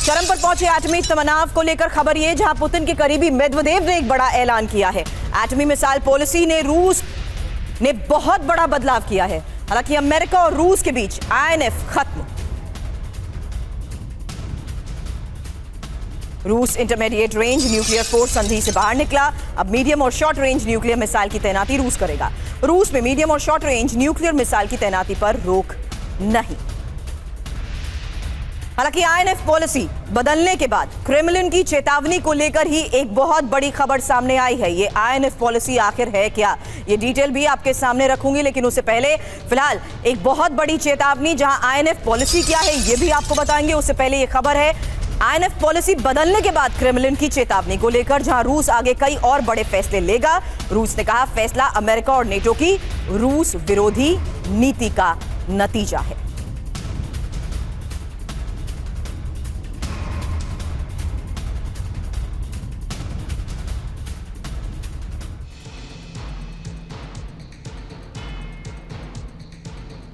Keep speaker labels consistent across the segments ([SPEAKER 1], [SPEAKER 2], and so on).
[SPEAKER 1] चरम पर पहुंचे एटमी तनाव को लेकर खबर ये, जहां पुतिन के करीबी मेदवेदेव ने एक बड़ा ऐलान किया है। एटमी मिसाइल पॉलिसी ने रूस ने बहुत बड़ा बदलाव किया है। हालांकि अमेरिका और रूस के बीच INF खत्म। रूस इंटरमीडिएट रेंज न्यूक्लियर फोर्स संधि से बाहर निकला। अब मीडियम और शॉर्ट रेंज न्यूक्लियर मिसाइल की तैनाती रूस करेगा। रूस में मीडियम और शॉर्ट रेंज न्यूक्लियर मिसाइल की तैनाती पर रोक नहीं। हालांकि INF पॉलिसी बदलने के बाद क्रेमलिन की चेतावनी को लेकर ही एक बहुत बड़ी खबर सामने आई है। ये INF पॉलिसी आखिर है क्या, ये डिटेल भी आपके सामने रखूंगी, लेकिन उससे पहले फिलहाल एक बहुत बड़ी चेतावनी, जहां INF पॉलिसी क्या है ये भी आपको बताएंगे। उससे पहले ये खबर है INF पॉलिसी बदलने के बाद क्रेमलिन की चेतावनी को लेकर, जहां रूस आगे कई और बड़े फैसले लेगा। रूस ने कहा फैसला अमेरिका और नेटो की रूस विरोधी नीति का नतीजा है।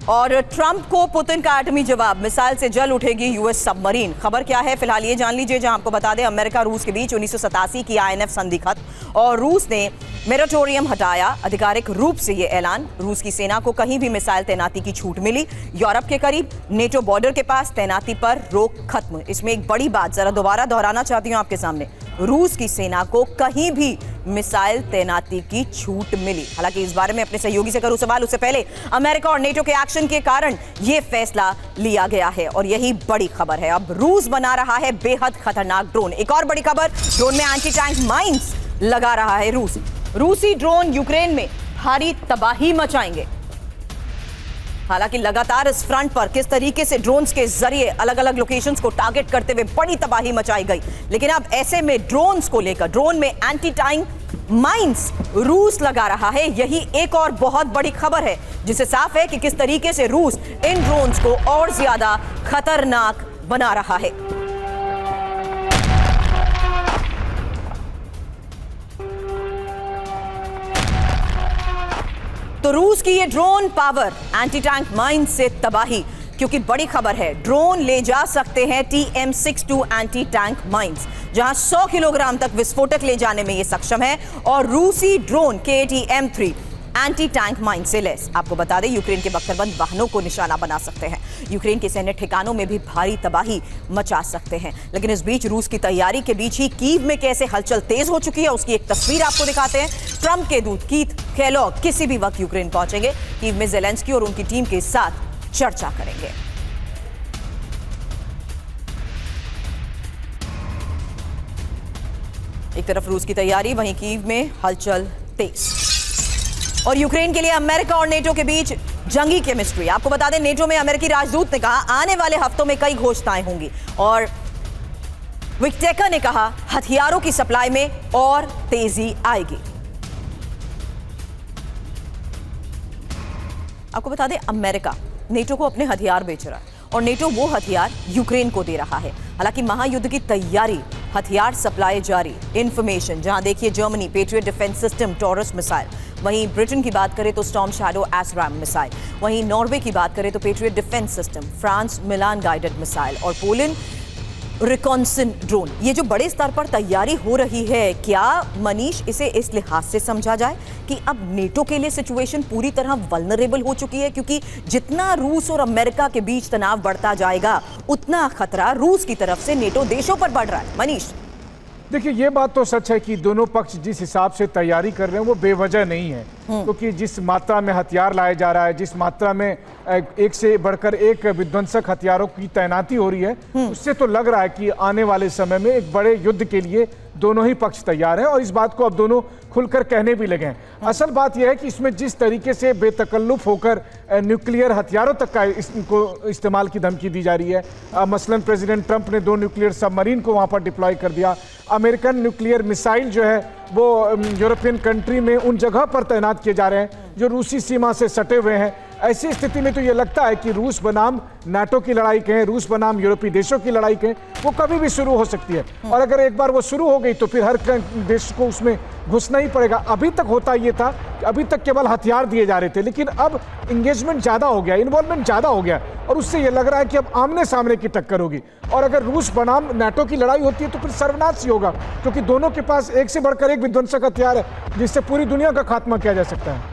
[SPEAKER 1] और ट्रंप को पुतिन का एटमी जवाब, मिसाइल से जल उठेगी यूएस सबमरीन। खबर क्या है फिलहाल ये जान लीजिए, जहां आपको बता दें अमेरिका रूस के बीच 1987 की INF संधि खत्म और रूस ने मोरेटोरियम हटाया। आधिकारिक रूप से ये ऐलान, रूस की सेना को कहीं भी मिसाइल तैनाती की छूट मिली। यूरोप के करीब नेटो बॉर्डर के पास तैनाती पर रोक खत्म। इसमें एक बड़ी बात जरा दोबारा दोहराना चाहती हूं आपके सामने, रूस की सेना को कहीं भी मिसाइल तैनाती की छूट मिली। हालांकि इस बारे में अपने सहयोगी से करूं सवाल, उससे पहले अमेरिका और नेटो के एक्शन के कारण यह फैसला लिया गया है और यही बड़ी खबर है। अब रूस बना रहा है बेहद खतरनाक ड्रोन। एक और बड़ी खबर, ड्रोन में एंटी टैंक माइंस लगा रहा है रूस। रूसी ड्रोन यूक्रेन में भारी तबाही मचाएंगे। हालांकि लगातार इस फ्रंट पर किस तरीके से ड्रोन्स के जरिए अलग अलग लोकेशंस को टारगेट करते हुए बड़ी तबाही मचाई गई, लेकिन अब ऐसे में ड्रोन्स को लेकर, ड्रोन में एंटी टैंक माइंस रूस लगा रहा है। यही एक और बहुत बड़ी खबर है, जिससे साफ है कि किस तरीके से रूस इन ड्रोन्स को और ज्यादा खतरनाक बना रहा है। तो रूस की ये drone power, anti tank mine से तबाही, क्योंकि बड़ी खबर है ड्रोन ले जा सकते हैं TM62 एंटी टैंक माइंस, जहां 100 किलोग्राम तक विस्फोटक ले जाने में ये सक्षम है। और रूसी drone KTM3 anti tank mine से लैस। आपको बता दें यूक्रेन के बख्तरबंद वाहनों को निशाना बना सकते हैं, यूक्रेन के सैन्य ठिकानों में भी भारी तबाही मचा सकते हैं। लेकिन इस बीच रूस की तैयारी के बीच ही कीव में कैसे हलचल तेज हो चुकी है, उसकी एक तस्वीर आपको दिखाते हैं। ट्रंप के दूत कीथ केलॉग किसी भी वक्त यूक्रेन पहुंचेंगे। कीव में ज़ेलेंस्की और उनकी टीम के साथ चर्चा करेंगे। एक तरफ रूस की तैयारी, वहीं कीव में हलचल तेज। और यूक्रेन के लिए अमेरिका और नेटो के बीच जंगी केमिस्ट्री। आपको बता दें नेटो में अमेरिकी राजदूत ने कहा आने वाले हफ्तों में कई घोषणाएं होंगी, और विक्टेकर ने कहा हथियारों की सप्लाई में और तेजी आएगी। आपको बता दें अमेरिका नेटो को अपने हथियार बेच रहा है और नेटो वो हथियार यूक्रेन को दे रहा है। हालांकि महायुद्ध की तैयारी, हथियार सप्लाई जारी। इंफॉर्मेशन, जहां देखिए Germany patriot defence system taurus missile, वहीं ब्रिटेन की बात करें तो स्टॉर्म शैडो एसराम मिसाइल, वहीं नॉर्वे की बात करें तो पेट्रियट डिफेंस सिस्टम, फ्रांस मिलान गाइडेड मिसाइल और पोलैंड रिकॉन्सन ड्रोन। ये जो बड़े स्तर पर तैयारी हो रही है, क्या मनीष इसे इस लिहाज से समझा जाए कि अब नेटो के लिए सिचुएशन पूरी तरह वल्नरेबल हो चुकी है, क्योंकि जितना रूस और अमेरिका के बीच तनाव बढ़ता जाएगा उतना खतरा रूस की तरफ से नेटो देशों पर बढ़ रहा है। मनीष,
[SPEAKER 2] देखिए ये बात तो सच है कि दोनों पक्ष जिस हिसाब से तैयारी कर रहे हैं वो बेवजह नहीं है, क्योंकि जिस मात्रा में हथियार लाया जा रहा है, जिस मात्रा में एक से बढ़कर एक विध्वंसक हथियारों की तैनाती हो रही है, उससे तो लग रहा है कि आने वाले समय में एक बड़े युद्ध के लिए दोनों ही पक्ष तैयार हैं और इस बात को अब दोनों खुलकर कहने भी लगे हैं। असल बात यह है कि इसमें जिस तरीके से बेतकल्लुफ होकर न्यूक्लियर हथियारों तक का इनको इस्तेमाल की धमकी दी जा रही है, मसलन प्रेसिडेंट ट्रंप ने 2 न्यूक्लियर सबमरीन को वहां पर डिप्लॉय कर दिया। अमेरिकन न्यूक्लियर मिसाइल जो है वो यूरोपियन कंट्री में उन जगह पर तैनात किए जा रहे हैं जो रूसी सीमा से सटे हुए हैं। ऐसी स्थिति में तो ये लगता है कि रूस बनाम नाटो की लड़ाई कहें, रूस बनाम यूरोपीय देशों की लड़ाई कहें, वो कभी भी शुरू हो सकती है। और अगर एक बार वो शुरू हो गई तो फिर हर देश को उसमें घुसना ही पड़ेगा। अभी तक होता ये था कि अभी तक केवल हथियार दिए जा रहे थे, लेकिन अब इंगेजमेंट ज़्यादा हो गया, इन्वॉल्वमेंट ज़्यादा हो गया, और उससे ये लग रहा है कि अब आमने सामने की टक्कर होगी। और अगर रूस बनाम नाटो की लड़ाई होती है तो फिर सर्वनाश ही होगा, क्योंकि दोनों के पास एक से बढ़कर एक विध्वंसक हथियार है जिससे पूरी दुनिया का खात्मा किया जा सकता है।